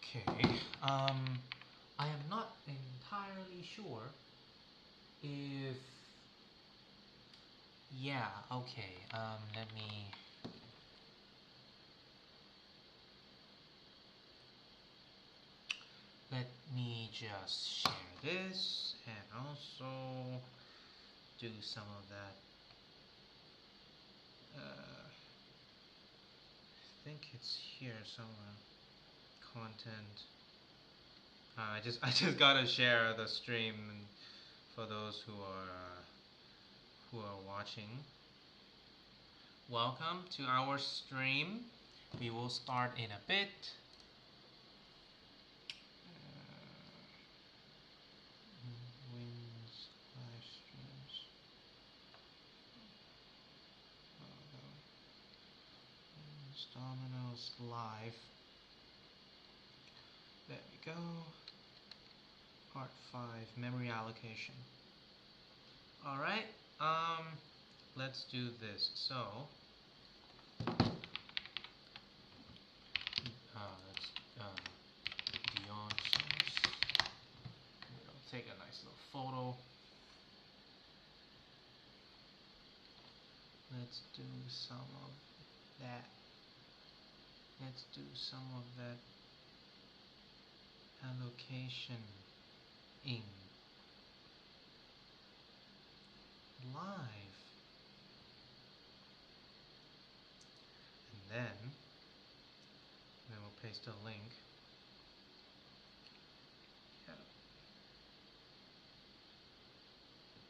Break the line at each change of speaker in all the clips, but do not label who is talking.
Okay. I am not entirely sure if. Yeah. Okay. Let me. Let me just share this and also do some of that. I think it's here somewhere. Content. I just gotta share the stream for those who are watching. Welcome to our stream. We will start in a bit. Wins live streams. Wins Domino's live. There we go. Part 5, memory allocation. Alright, let's do this. So, let's beyond source. We'll take a nice little photo. Let's do some of that. Let's do some of that allocation in live. And then we'll paste a link. Yeah.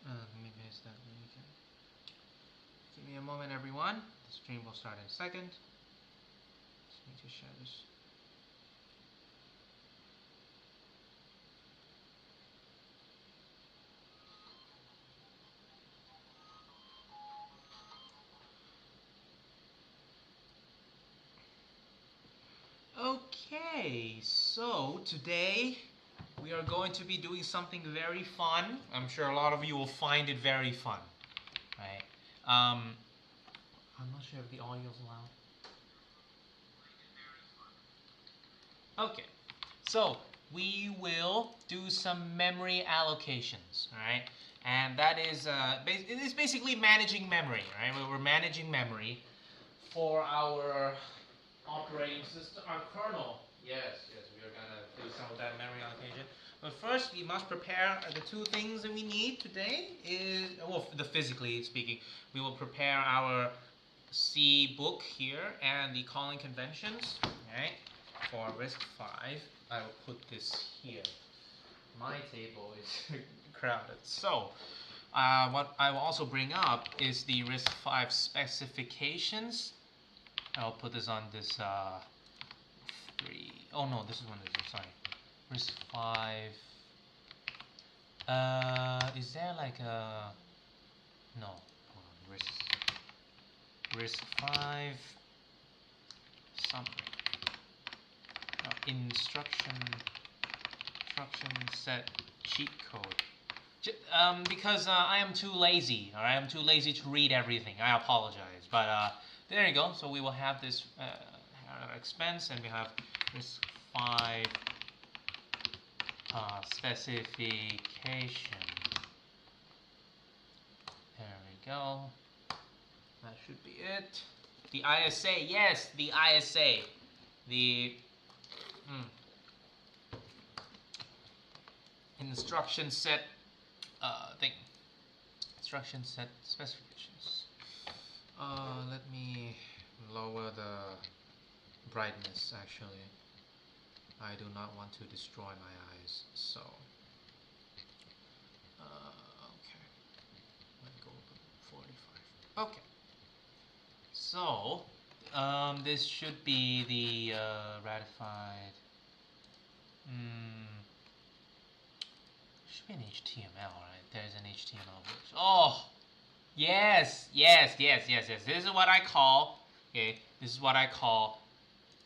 Let me paste that link in. Give me a moment, everyone. The stream will start in a second. Just need to share this. Okay, so today we are going to be doing something very fun. I'm sure a lot of you will find it very fun, right? I'm not sure if the audio is loud. Okay, so we will do some memory allocations, all right? And that is it is basically managing memory, right? We're managing memory for our operating system, our kernel. Yes, we are gonna do some of that memory allocation. But first, we must prepare the two things that we need today. The physically speaking, we will prepare our C book here and the calling conventions. Okay, for RISC-V, I will put this here. My table is crowded, so. What I will also bring up is the RISC-V specifications. I'll put this on this 3. Oh no, this is one. Sorry, RISC-V. Is there like a no? Hold on, RISC-V summary. Instruction set cheat code. Because I am too lazy. All right, I'm too lazy to read everything. I apologize, but there you go. So we will have this expense, and we have RISC-V specification. There we go. That should be it. The ISA, yes, the ISA, the instruction set thing. Instruction set specifications. Let me lower the brightness. Actually, I do not want to destroy my eyes. So, okay, let me go over 45. Okay. So, this should be the ratified. Should be an HTML, right? There's an HTML version. Oh, yes. This is what I call. Okay, this is what I call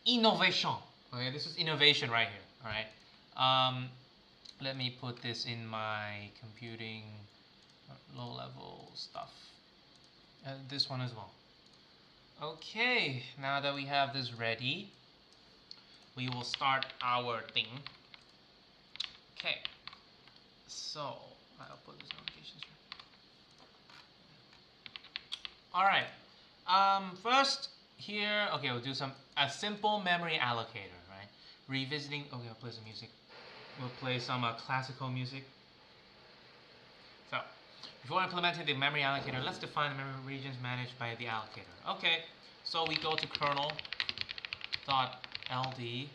innovation. Okay, this is innovation right here. All right. Let me put this in my computing low-level stuff. This one as well. Okay, now that we have this ready, we will start our thing. Okay, so I'll put this notifications here. All right. First here, okay, we'll do a simple memory allocator, right? Revisiting. Okay, I'll play some music. We'll play some classical music. So, before implementing the memory allocator, let's define the memory regions managed by the allocator. Okay, so we go to kernel.ld,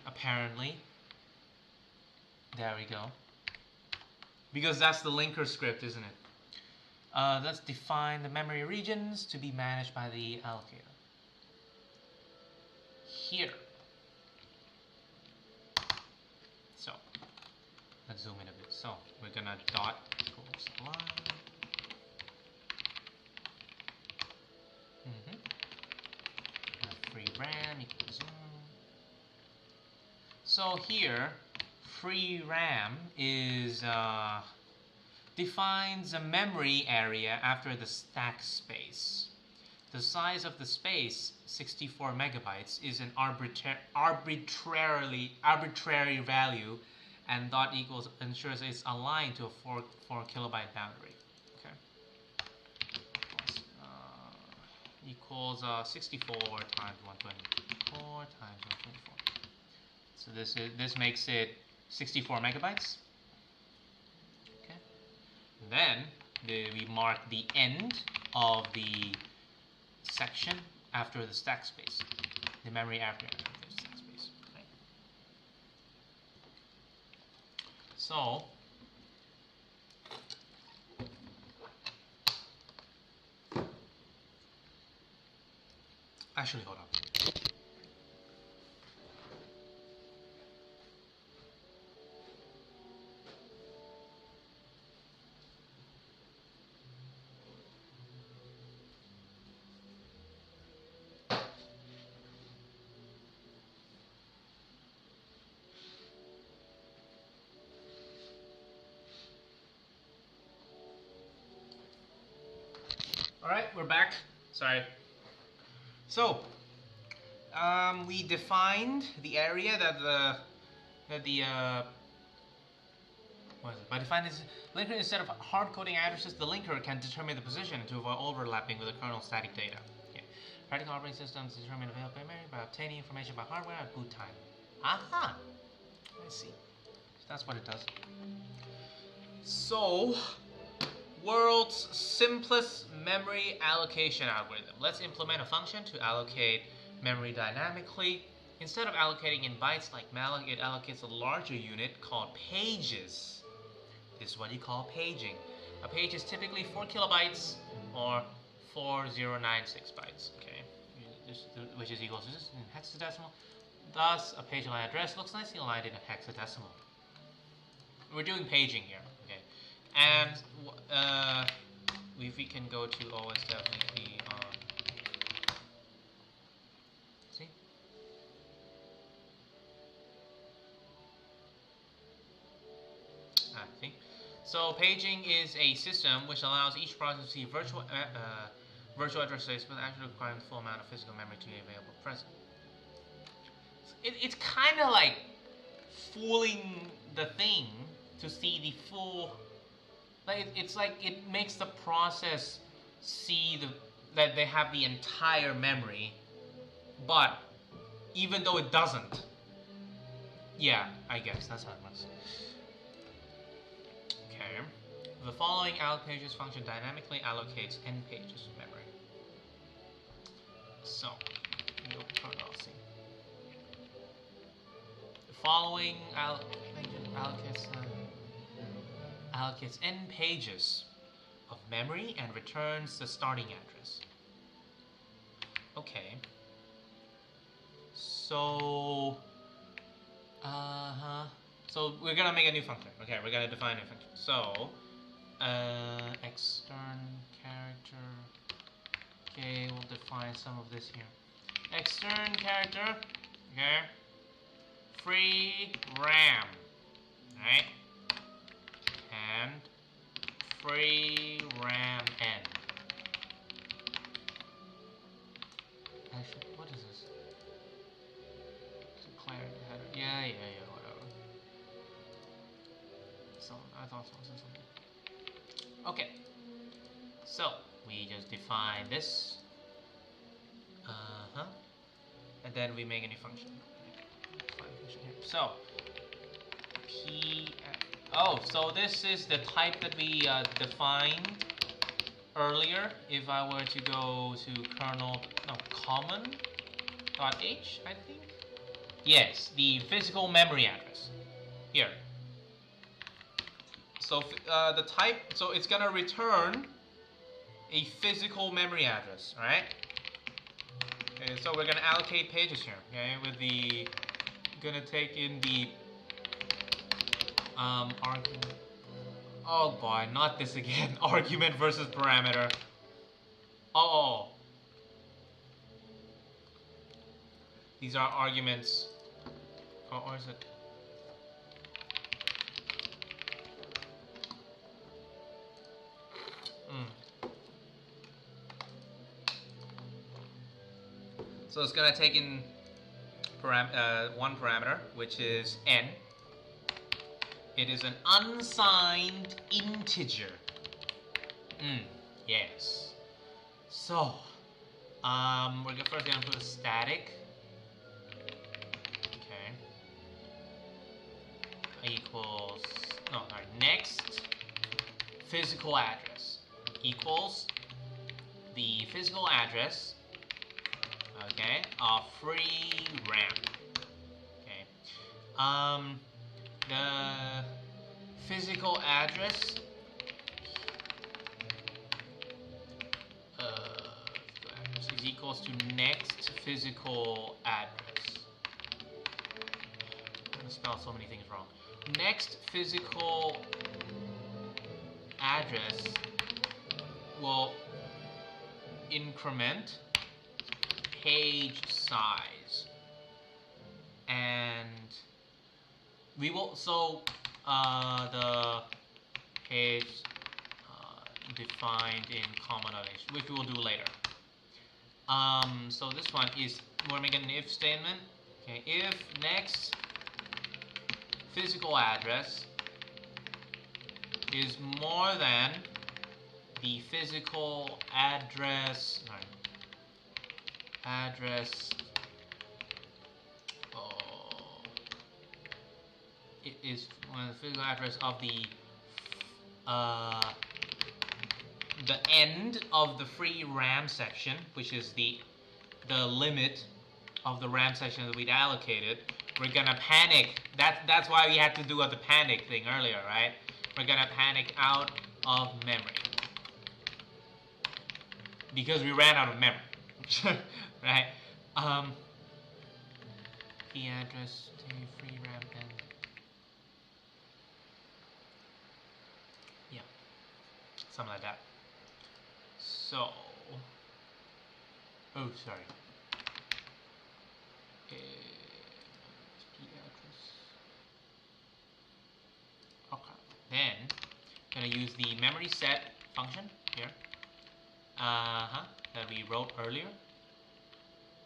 apparently. There we go. Because that's the linker script, isn't it? Let's define the memory regions to be managed by the allocator. Here. So, let's zoom in a bit. So, we're gonna dot equals line. Free RAM equals 0. So here, free RAM is defines a memory area after the stack space. The size of the space, 64 megabytes, is an arbitrary value, and dot equals ensures it's aligned to a 4 kilobyte boundary. Okay. Equals 64 times 124 times 124. So this makes it 64 megabytes. Okay. And then we mark the end of the section after the stack space, the memory after the stack space. Okay. So actually, hold on. All right, we're back. Sorry. So, we defined the area by defining this linker, instead of hard coding addresses, the linker can determine the position to avoid overlapping with the kernel static data. Okay. Practical operating systems determine available memory by obtaining information about hardware at boot time. Aha! I see. That's what it does. So, world's simplest memory allocation algorithm. Let's implement a function to allocate memory dynamically. Instead of allocating in bytes like malloc, it allocates a larger unit called pages. This is what you call paging. A page is typically 4 kilobytes or 4096 bytes, okay, which is equal to this in hexadecimal. Thus, a page line address looks nicely aligned in a hexadecimal. We're doing paging here, okay, and if we can go to always definitely see. See. So paging is a system which allows each process to see virtual address space, but actually requiring the full amount of physical memory to be available present. It's kind of like fooling the thing to see the full. Like it's like it makes the process see that they have the entire memory, but even though it doesn't. Yeah, I guess that's how it works. Okay. The following allocators function dynamically allocates n pages of memory. So, we'll see. The following allocates n pages of memory and returns the starting address. Okay. So, so we're gonna make a new function. Okay, we're gonna define a new function. So, extern character. Okay, we'll define some of this here. Extern character. Okay. Free RAM. Right. And free RAM n. Actually, what is this? Declare the header. thought someone said something. Okay. So we just define this. And then we make a new function. So so this is the type that we defined earlier. If I were to go to common.h, I think. Yes, the physical memory address here. So the type, so it's gonna return a physical memory address, right? Okay, so we're gonna allocate pages here. Okay, with the gonna take in the argument. Oh boy, not this again. Argument versus parameter. Oh. These are arguments. Or is it? So it's gonna take in one parameter, which is n. It is an unsigned integer. Yes. So, we're first gonna put a static. Okay. Equals next physical address equals the physical address. Okay, of free RAM. Okay. The physical address is equals to next physical address. I'm gonna spell so many things wrong. Next physical address will increment page size, and we will the page defined in common.h, which we will do later. So this one is, we're making an if statement. Okay, if next physical address is more than the physical address. It is the physical address of the end of the free RAM section, which is the limit of the RAM section that we'd allocated. We're gonna panic. That's why we had to do the panic thing earlier, right? We're gonna panic out of memory because we ran out of memory. Right? The address to free RAM end. Yeah, something like that. So, sorry. Okay. Then, gonna use the memory set function here. That we wrote earlier,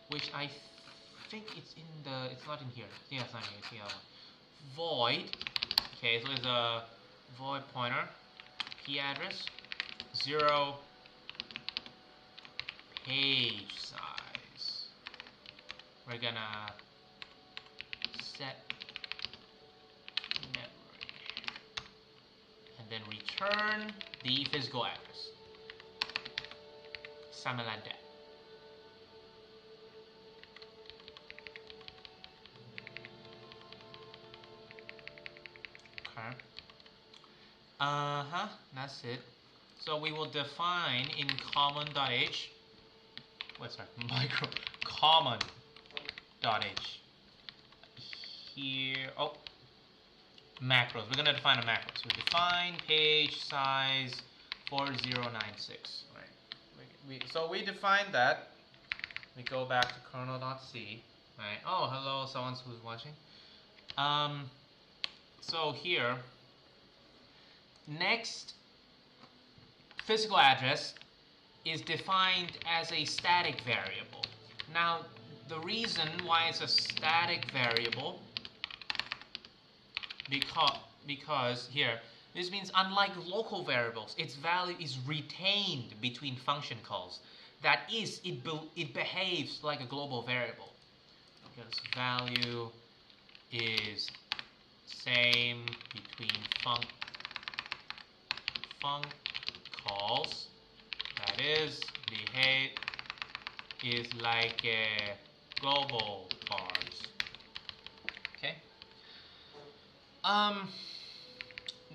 which I think it's not in here. Yeah, it's not here. It's the other one. Void. Okay, so it's a void pointer. P address 0 page size. We're gonna set memory and then return the physical address. Something like that. Okay. That's it. So we will define in common.h. common.h. Here. Macros. We're gonna define a macro. So define page size 4096. So we defined that. We go back to kernel.c. Right. Oh, hello, someone who's watching. So here, next physical address is defined as a static variable. Now, the reason why it's a static variable, because here This means unlike local variables, its value is retained between function calls. That is, it behaves like a global variable because value is same between func calls. That is, behave is like a global cars. Okay.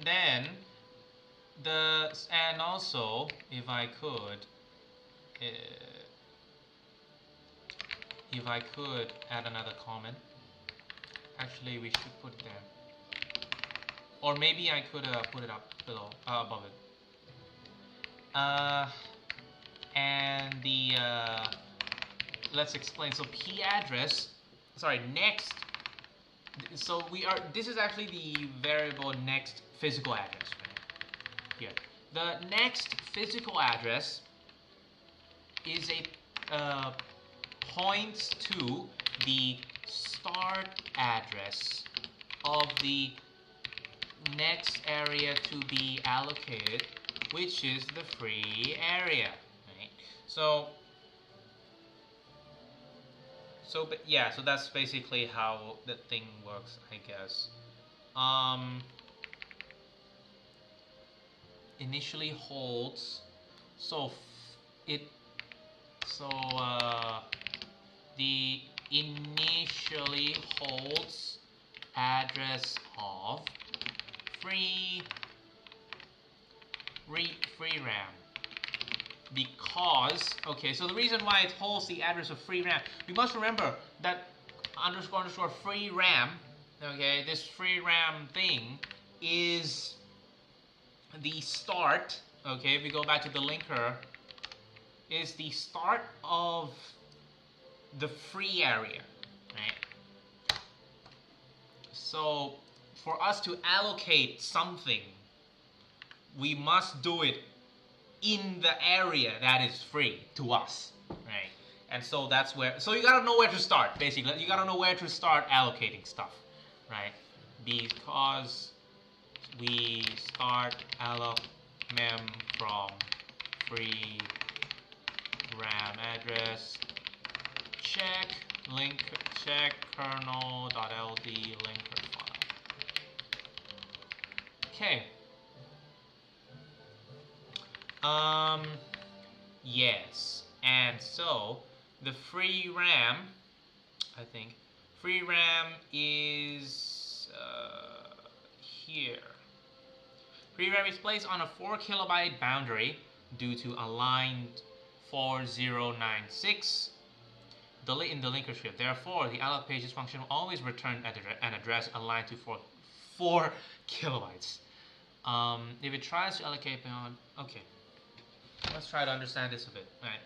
Then and also if I could add another comment. Actually, we should put it there. Or maybe I could put it up below, above it. And the let's explain. So p address, sorry, next. So this is actually the variable next physical address. Right? Here, the next physical address is a points to the start address of the next area to be allocated, which is the free area. Right? So that's basically how the thing works, I guess. Initially holds. The initially holds address of free RAM. Because, okay, so the reason why it holds the address of free RAM, we must remember that underscore free RAM, okay, this free RAM thing is the start, okay, if we go back to the linker, is the start of the free area, right? So for us to allocate something, we must do it in the area that is free to us, right? And so that's where, so you gotta know where to start, basically. You gotta know where to start allocating stuff, right? Because we start alloc mem from free RAM address, check kernel.ld linker file. Okay. Yes, and so the free RAM, I think, free RAM is here. Free RAM is placed on a 4 kilobyte boundary due to aligned 4096 in the linker script. Therefore, the alloc pages function will always return an address aligned to 4 kilobytes. If it tries to allocate beyond, okay. Let's try to understand this a bit. Right.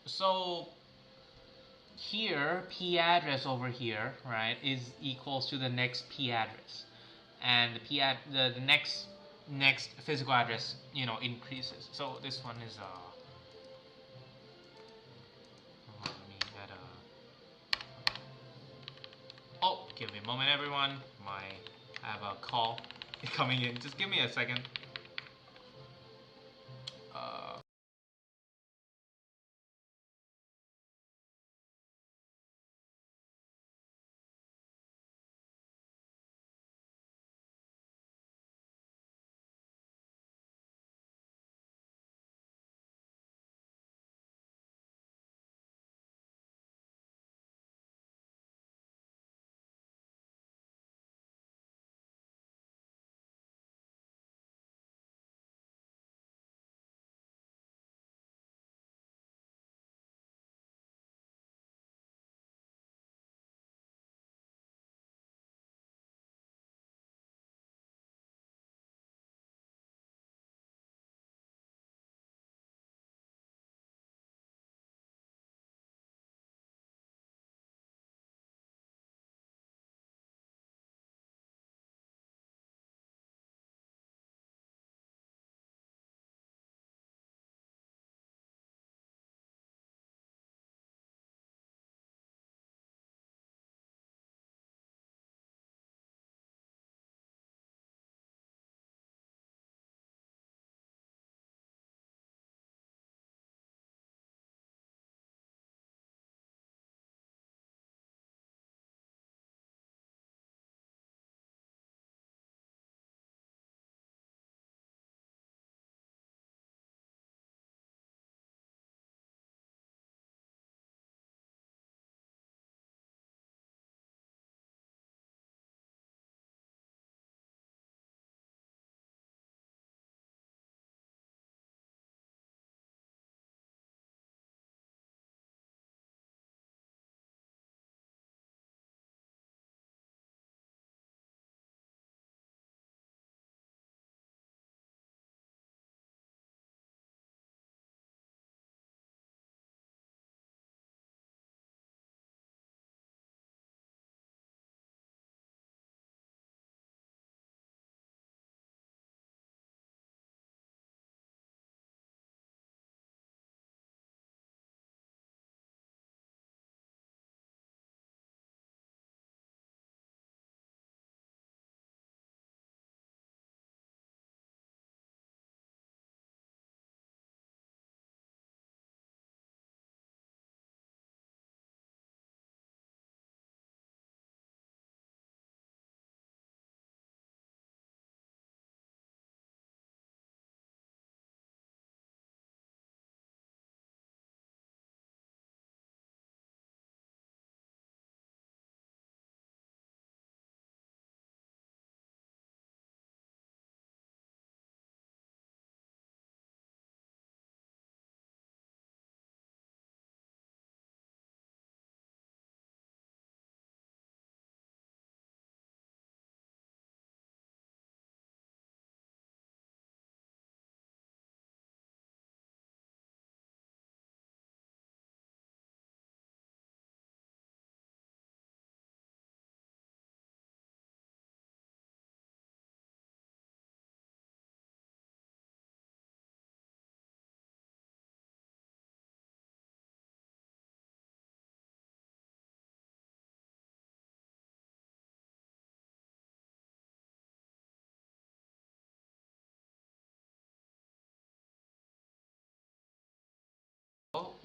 So here, p address over here, right, is equals to the next p address, and the next physical address, increases. So this one is let me add oh, give me a moment, everyone. I have a call coming in. Just give me a second.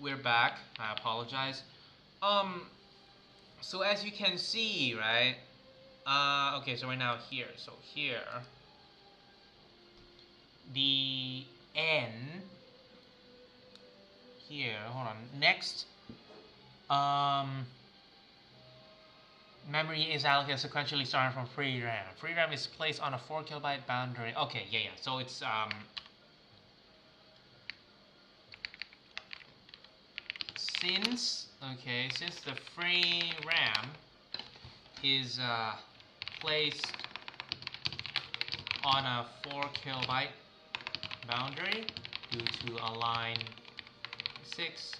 we're back. I apologize. So as you can see, right? Okay, so we're now here. So here, the n here. Hold on. Next, memory is allocated sequentially starting from free RAM. Free RAM is placed on a 4 kilobyte boundary. Okay, yeah. So it's since the free RAM is placed on a 4 kilobyte boundary due to align 6.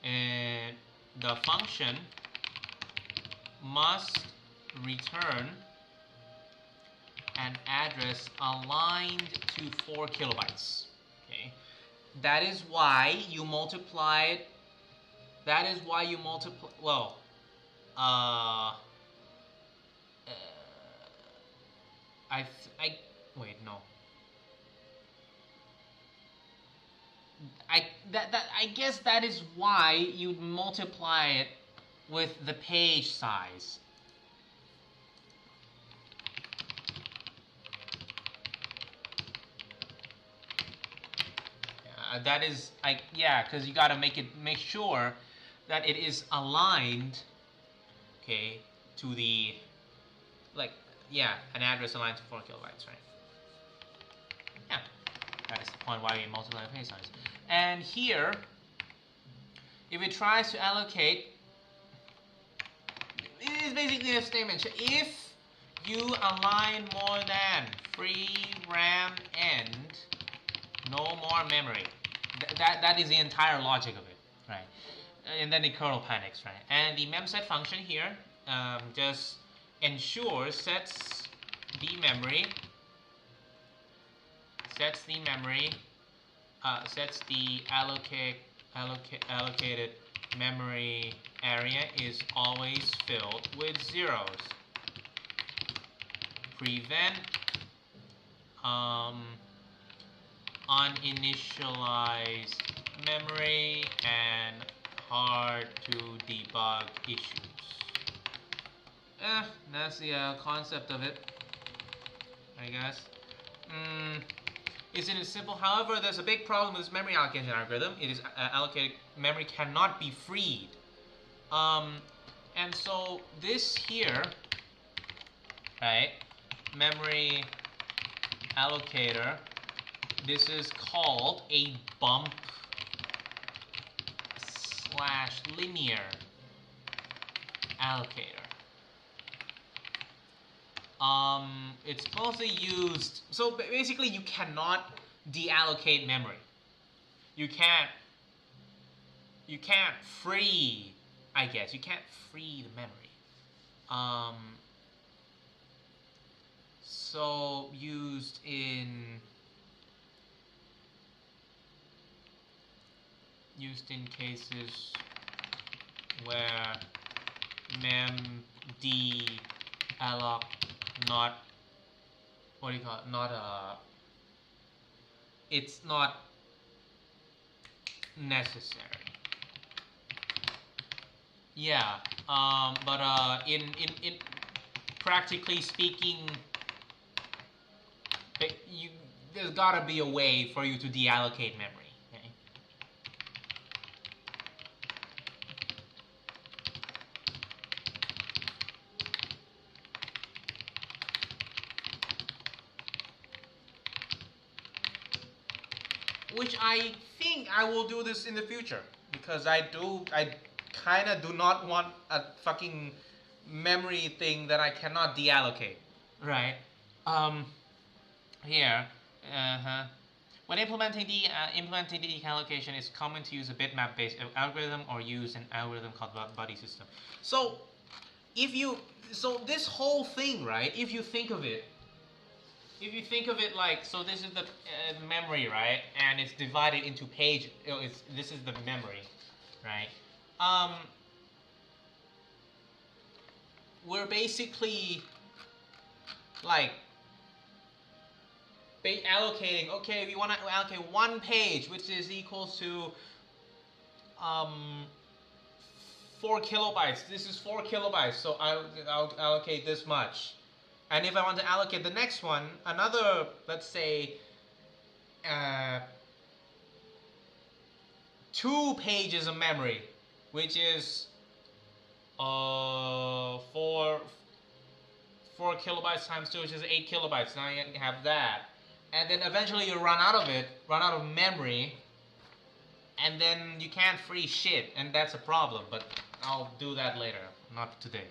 And the function must return an address aligned to 4 kilobytes. Okay, that is why you multiply it. That is why you multiply. Well, wait, no. I guess that is why you multiply it with the page size. That is because you gotta make sure that it is aligned, okay, to the an address aligned to 4 kilobytes, right? Yeah, that is the point why we multiply the page size. And here, if it tries to allocate, it is basically a statement. If you align more than free RAM end, no more memory. That is the entire logic of it, right? And then the kernel panics, right? And the memset function here just ensures sets the allocated memory area is always filled with zeros. Prevent uninitialized memory and hard to debug issues. That's the concept of it, I guess. Isn't it simple? However, there's a big problem with this memory allocation algorithm. It is allocated memory cannot be freed. And so this here, right, memory allocator, this is called a bump / linear allocator. It's mostly used, so basically you cannot deallocate memory. You can't free, I guess, you can't free the memory. So used in cases where memd alloc not, what do you call it, not it's not necessary. Yeah, but in practically speaking, there's gotta be a way for you to deallocate memory. Okay? Which I think I will do this in the future, because I kind of do not want a fucking memory thing that I cannot deallocate, right? Here, when implementing the allocation, it's common to use a bitmap-based algorithm or use an algorithm called buddy system. So, this whole thing, right? If you think of it like, so this is the memory, right? And it's divided into page. This is the memory, right? We're basically like allocating. Okay, we want to allocate 1 page, which is equals to 4 kilobytes. This is 4 kilobytes, so I'll allocate this much. And if I want to allocate the next one, another, let's say, 2 pages of memory, which is 4 kilobytes times 2, which is 8 kilobytes. Now you have that. And then eventually you run out of memory, and then you can't free shit, and that's a problem, but I'll do that later, not today.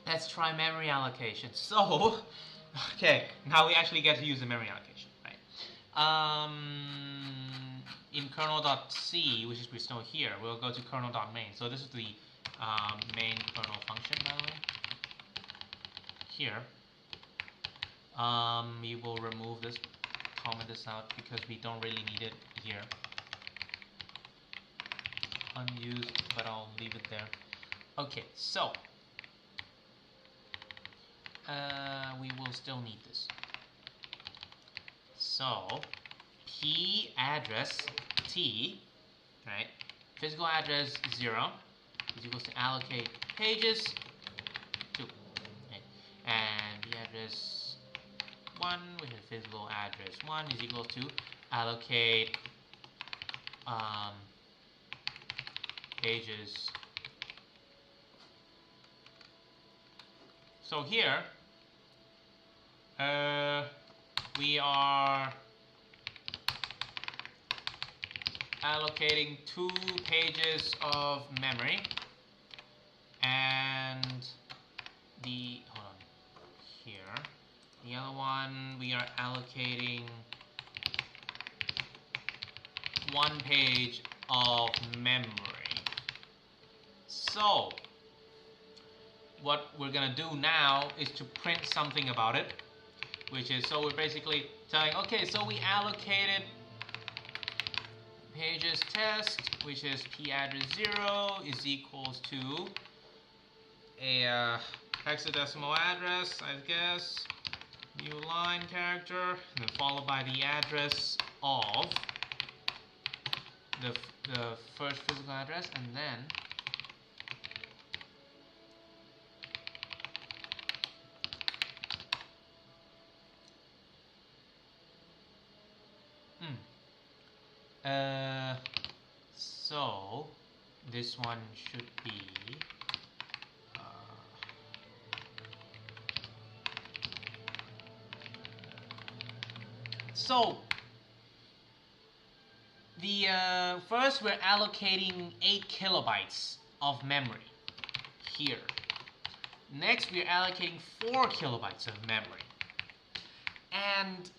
Let's try memory allocation. So, okay, now we actually get to use the memory allocation, right? In kernel.c, which is we're still here, we'll go to kernel.main. So this is the main kernel function, by the way. Here, we will remove this, comment this out because we don't really need it here. Unused, but I'll leave it there. Okay, so we will still need this. So p address t, right? Physical address 0 is equals to allocate pages 2, right? And the address 1, which is physical address 1, is equal to allocate pages. So here we are allocating 2 pages of memory, and the the other one we are allocating 1 page of memory. So what we're gonna do now is to print something about it, which is, so we're basically telling, okay, so we allocated pages test, which is p address 0 is equals to a hexadecimal address, I guess, new line character, and then followed by the address of the first physical address, and then so this one should be so the first we're allocating 8 kilobytes of memory here. Next we're allocating 4 kilobytes of memory. And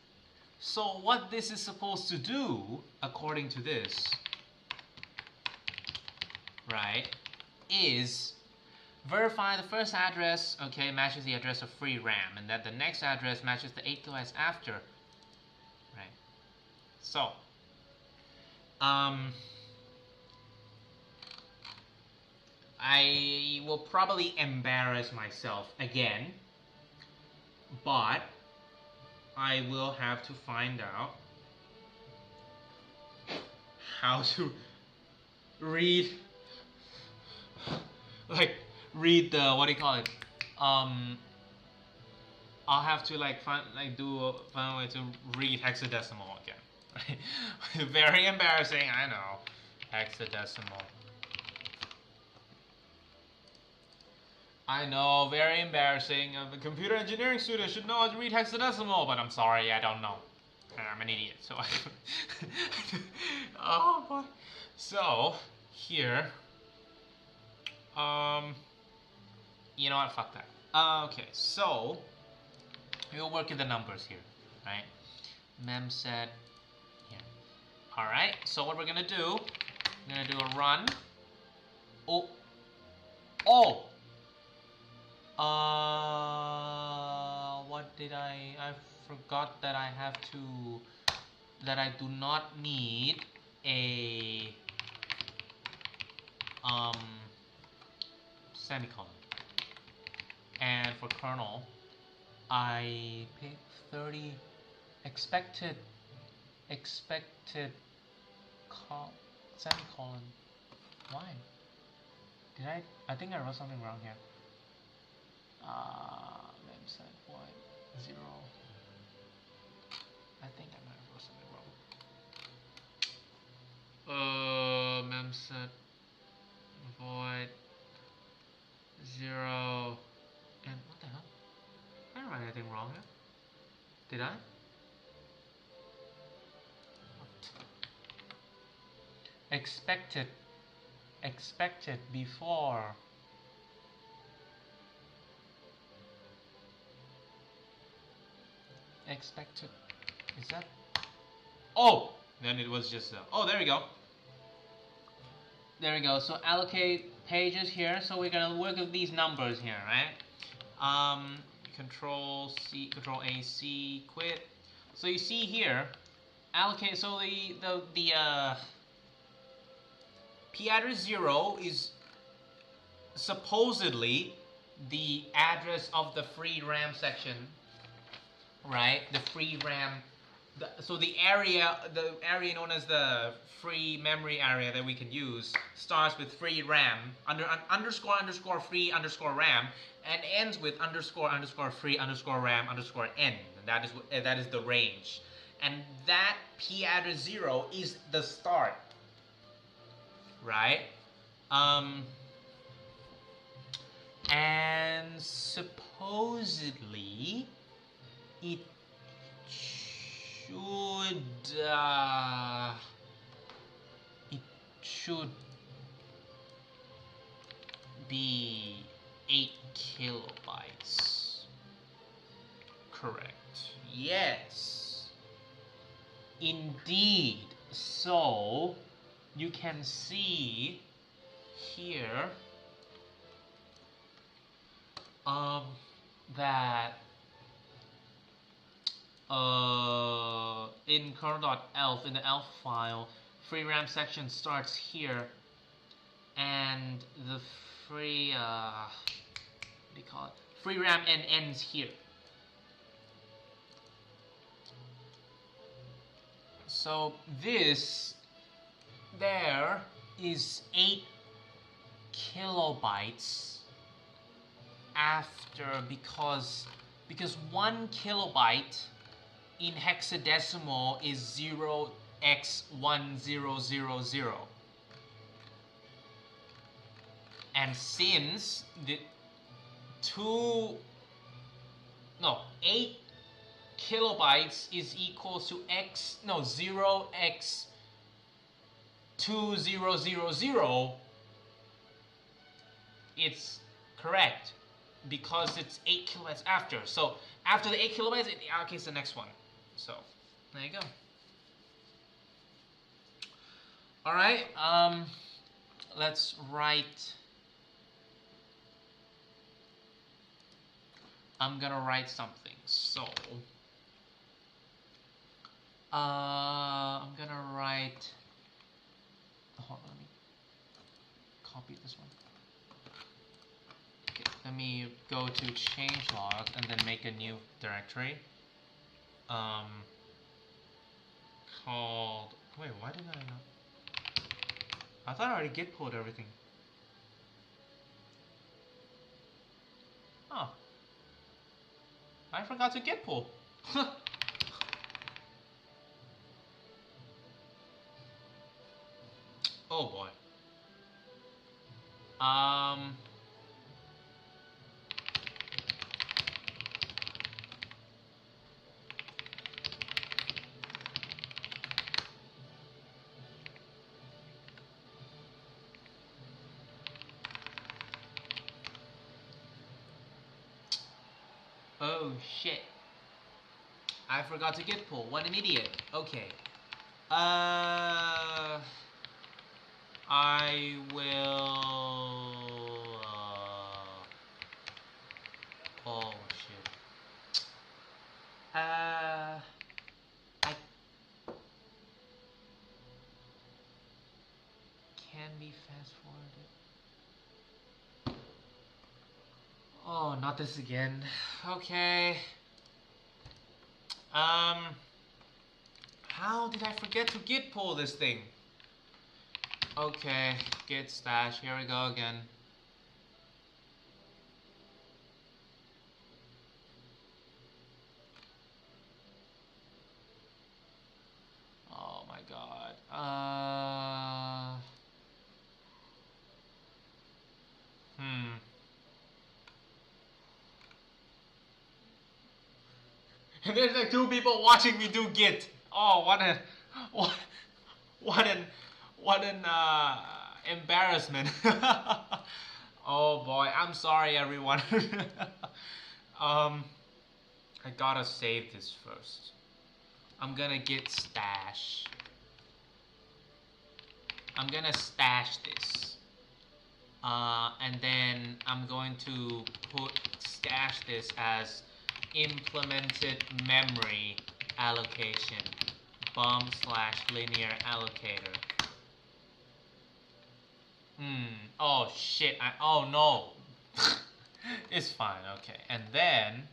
so what this is supposed to do, according to this, right, is verify the first address, okay, matches the address of free RAM, and that the next address matches the 8 kilobytes after, right? So, I will probably embarrass myself again, but I will have to find out how to read the, what do you call it? I'll have to find a way to read hexadecimal again. Very embarrassing, I know. Hexadecimal. I know, very embarrassing. A computer engineering student should know how to read hexadecimal, but I'm sorry, I don't know. I'm an idiot, so oh boy. So, here, you know what, fuck that. Okay, so, we'll work with the numbers here, right? Mem set here. Alright, so what we're gonna do, we're gonna do a run. What did I forgot that I have to, that I do not need a semicolon. And for kernel, I pick 30 expected semicolon. Why? Did I think I wrote something wrong here. Mem set void 0. I think I might have wrote something wrong. Mem set void 0. And what the hell? I didn't write anything wrong here. Did I? Expected before. Expected. Is that? Oh, then it was just. Oh, there we go. There we go. So allocate pages here. So we're gonna work with these numbers here, right? Control C, Control A, C, quit. So you see here, allocate. So the P address 0 is supposedly the address of the free RAM section, right? The free RAM. So the area known as the free memory area that we can use starts with free RAM underscore free underscore RAM and ends with underscore free underscore RAM underscore N. And that is the range. And that P address 0 is the start, right? And supposedly it should be 8 kilobytes. Correct. Yes. Indeed. So you can see here that in kernel.elf, in the elf file, free RAM section starts here, and the free what do you call it? Free RAM and ends here. So this there is 8 kilobytes after, because 1 kilobyte in hexadecimal is 0x1000. And since the 8 kilobytes is equal to 0x2000, it's correct because it's 8 kilobytes after. So after the 8 kilobytes, it allocates the next one. So there you go. All right. Let's write. I'm gonna write something. So I'm gonna write. Hold on, let me copy this one. Okay, let me go to changelog and then make a new directory. Called. Wait, why did I not? I thought I already git pulled everything. Oh. I forgot to git pull. Oh boy. Oh shit. I forgot to git pull. What an idiot. Okay. I will. Oh shit. I can be fast forwarded. Oh, not this again. Okay. How did I forget to git pull this thing? Okay, git stash. Here we go again. Oh my god. And there's like 2 people watching me do git. Oh, what, what an, what an embarrassment. Oh boy, I'm sorry everyone. I gotta save this first. I'm gonna git stash. I'm gonna stash this. And then I'm going to stash this as implemented memory allocation bum/linear allocator. Oh shit, oh no. It's fine, okay. And then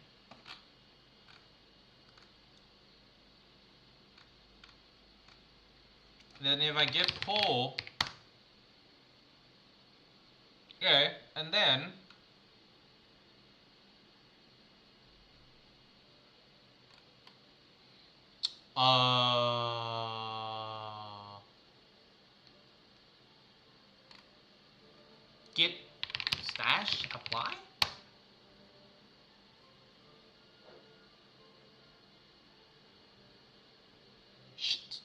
if I git pull, okay, and then git stash apply. Shit.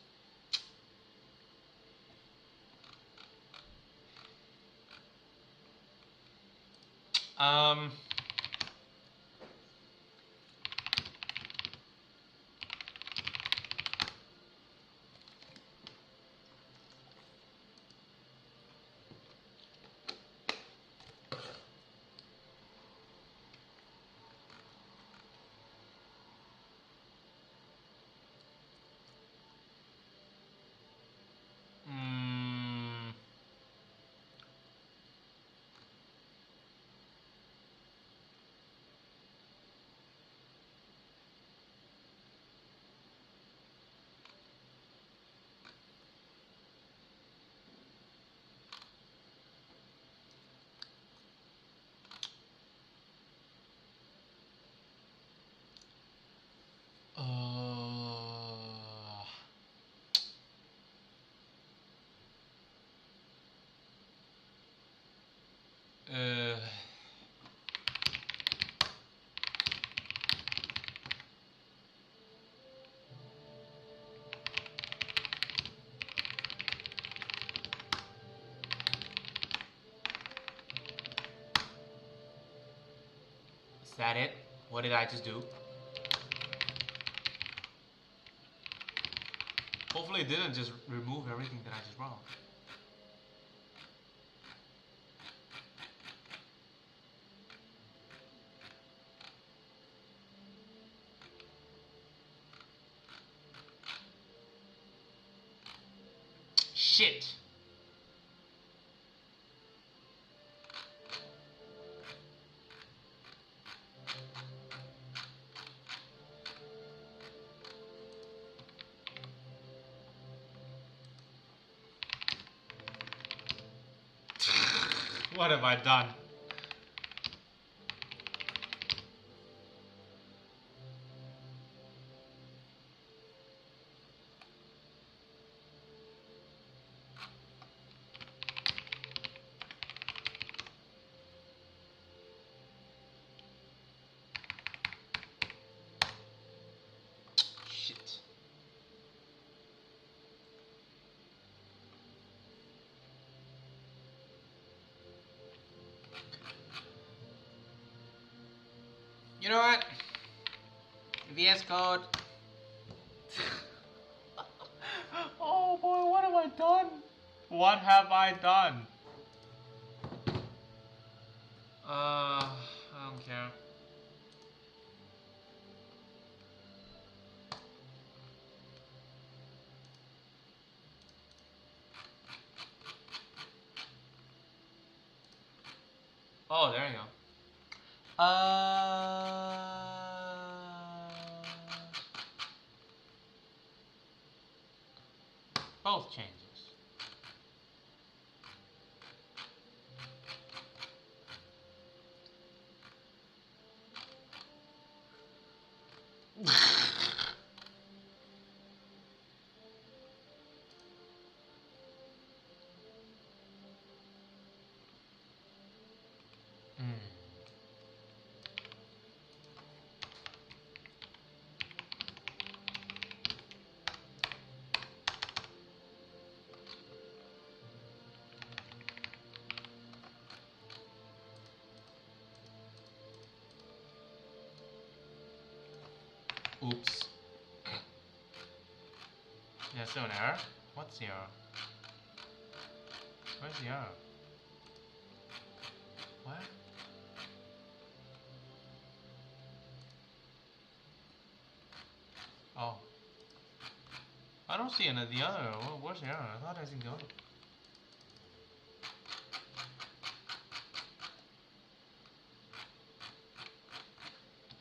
Is that it? What did I just do? Hopefully it didn't just remove everything that I just wrote. Shit. What have I done? Shit. You know what? VS Code. Oh boy, what have I done? What have I done? I don't care. Oh, there you go. Oops. There's still an error. What's the error? Where's the error? What? Oh. I don't see any of the other. Where's the error? I thought I seen the other.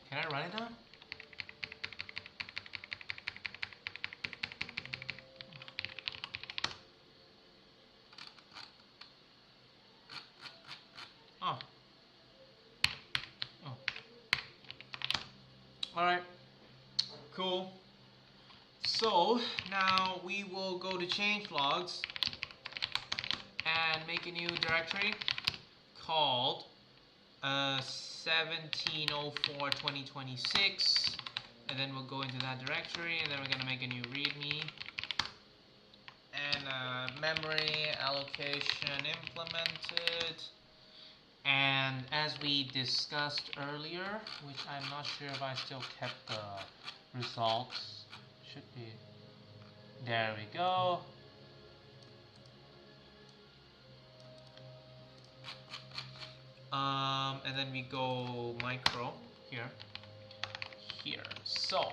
Can I write it down? Oh. Oh. Alright. Cool. So now we will go to change logs and make a new directory called 1704.2026, and then we'll go into that directory, and then we're gonna make a new readme and memory allocation implemented. And as we discussed earlier, which I'm not sure if I still kept the results, should be, there we go. And then we go micro here. So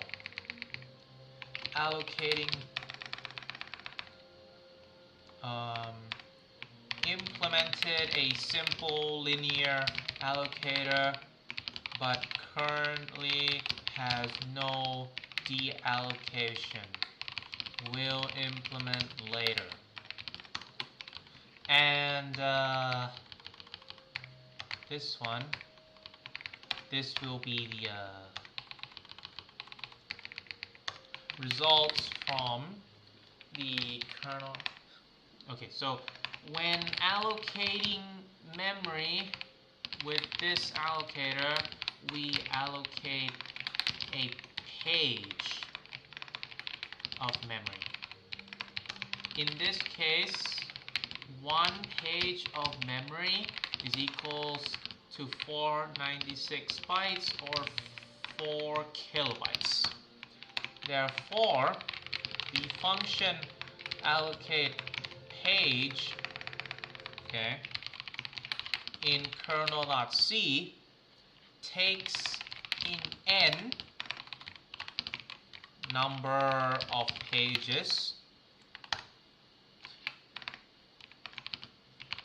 allocating, implemented a simple linear allocator, but currently has no deallocation. Will implement later. And this one, this will be the results from the kernel. Okay, so when allocating memory with this allocator, we allocate a page of memory. In this case, one page of memory is equals to 496 bytes or 4 kilobytes. Therefore, the function allocate page, okay, in kernel.c takes in n number of pages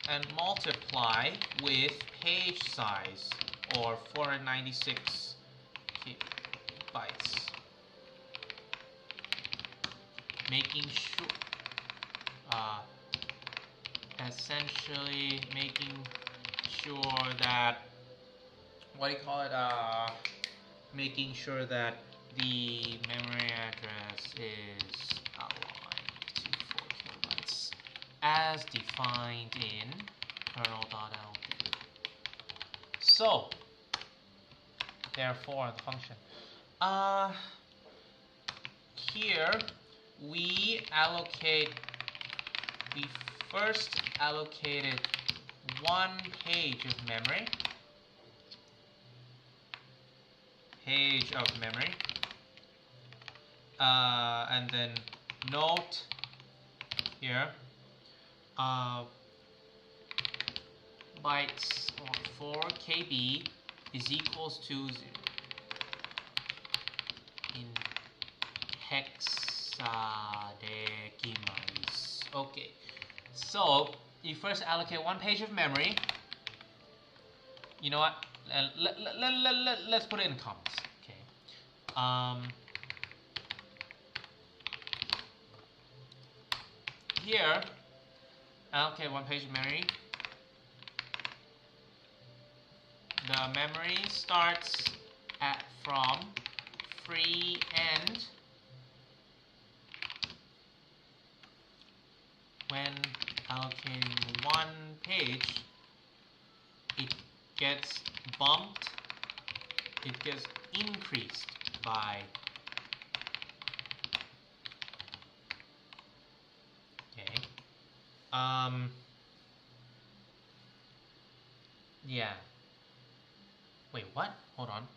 and multiply with page size, or 496 bytes, making sure, essentially making sure that, what do you call it, making sure that the memory address is aligned to 4 kilobytes as defined in kernel.lb. So, therefore, the function. Here we first allocated one page of memory. And then note here, bytes or 4 KB is equals to 0 in hexadecimal. Okay, so you first allocate one page of memory. You know what? Let's put it in comments. Okay. Here, allocate one page of memory. The memory starts from free end when allocating one page. It gets bumped, it gets increased by, okay, yeah, wait, what? Hold on.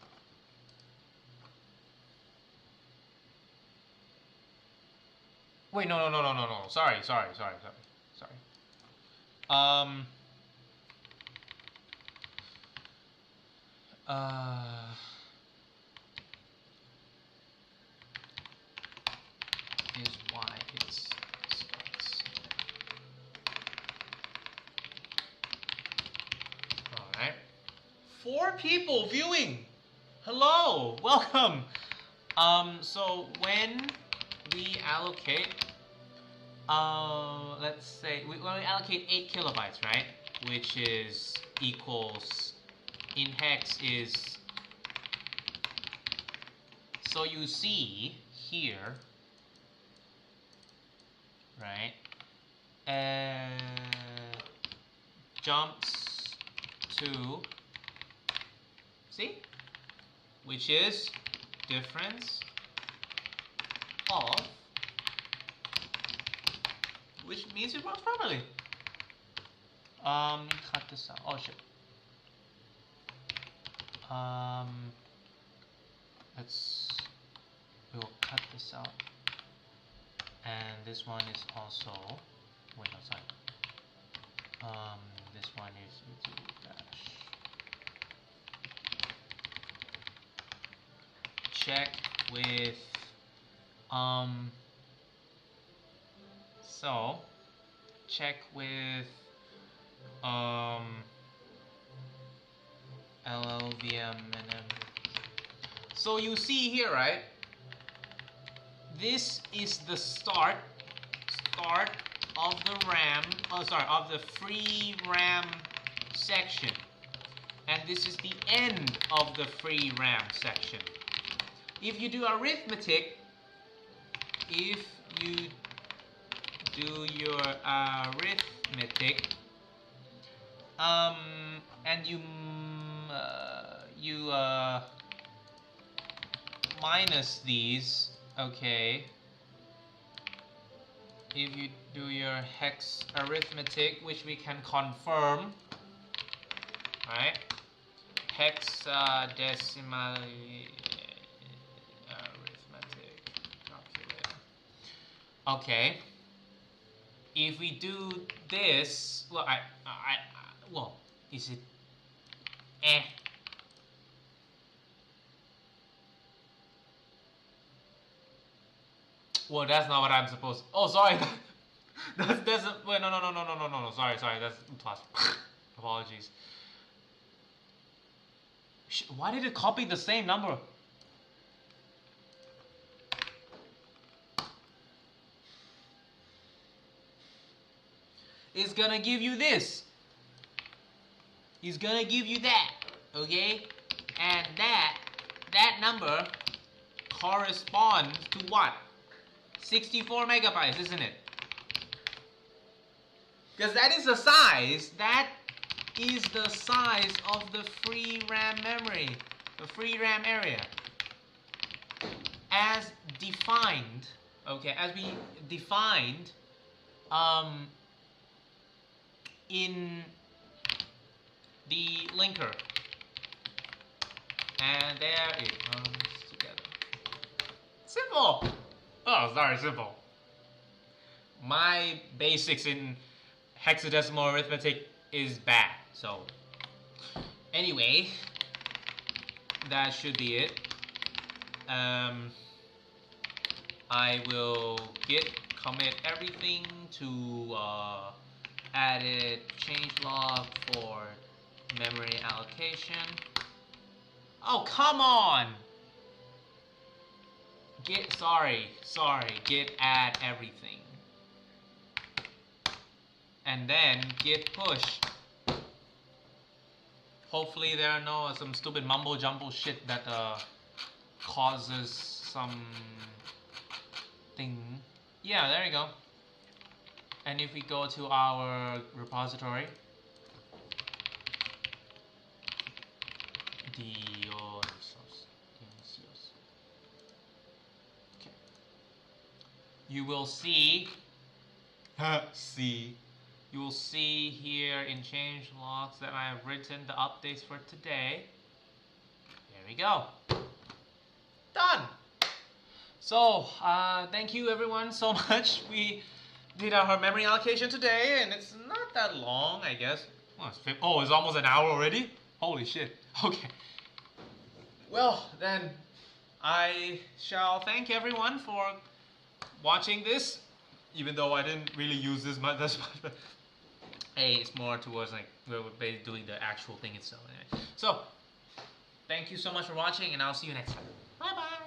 Wait, no. Sorry. Um. Uh. Is why it starts. All right. 4 people viewing. Hello, welcome. So when we allocate, let's say when we allocate 8 kilobytes, right? Which is equals in hex is. So you see here, right? Jumps to, see, which is difference of, which means it works properly. Cut this out. Oh shit. We'll cut this out, and this one is also. Wait, no, sorry. This one is dash. Check with so check with LLVM and M. So you see here, right? This is the start of the RAM. Oh, sorry, of the free RAM section, and this is the end of the free RAM section. If you do arithmetic, and you minus these, okay. If you do your hex arithmetic, which we can confirm, right? Hexadecimal arithmetic calculator. Okay. If we do this, well, well, is it? Well, that's not what I'm supposed. Oh, sorry. That's a, wait, no. Sorry. That's plus. Apologies. Why did it copy the same number? It's gonna give you this. It's gonna give you that. Okay, and that number corresponds to what? 64 megabytes, isn't it? Because that is the size. That is the size of the free RAM memory, the free RAM area, as defined. Okay, as we defined in the linker, and there it comes together. Simple. Oh, sorry, simple. My basics in hexadecimal arithmetic is bad. So, anyway, that should be it. I will git commit everything to added changelog for memory allocation. Oh, come on! Git add everything. And then git push. Hopefully there are no some stupid mumbo jumbo shit that causes some thing. Yeah, there you go. And if we go to our repository, okay, you will see, you will see here in change logs that I have written the updates for today. There we go. Done. So, thank you everyone so much. We did our memory allocation today, and it's not that long, I guess. Oh, it's almost an hour already? Holy shit. Okay. Well, then, I shall thank everyone for watching this, even though I didn't really use this much, but hey, it's more towards like we're basically doing the actual thing itself. Anyway. So, thank you so much for watching, and I'll see you next time. Bye bye.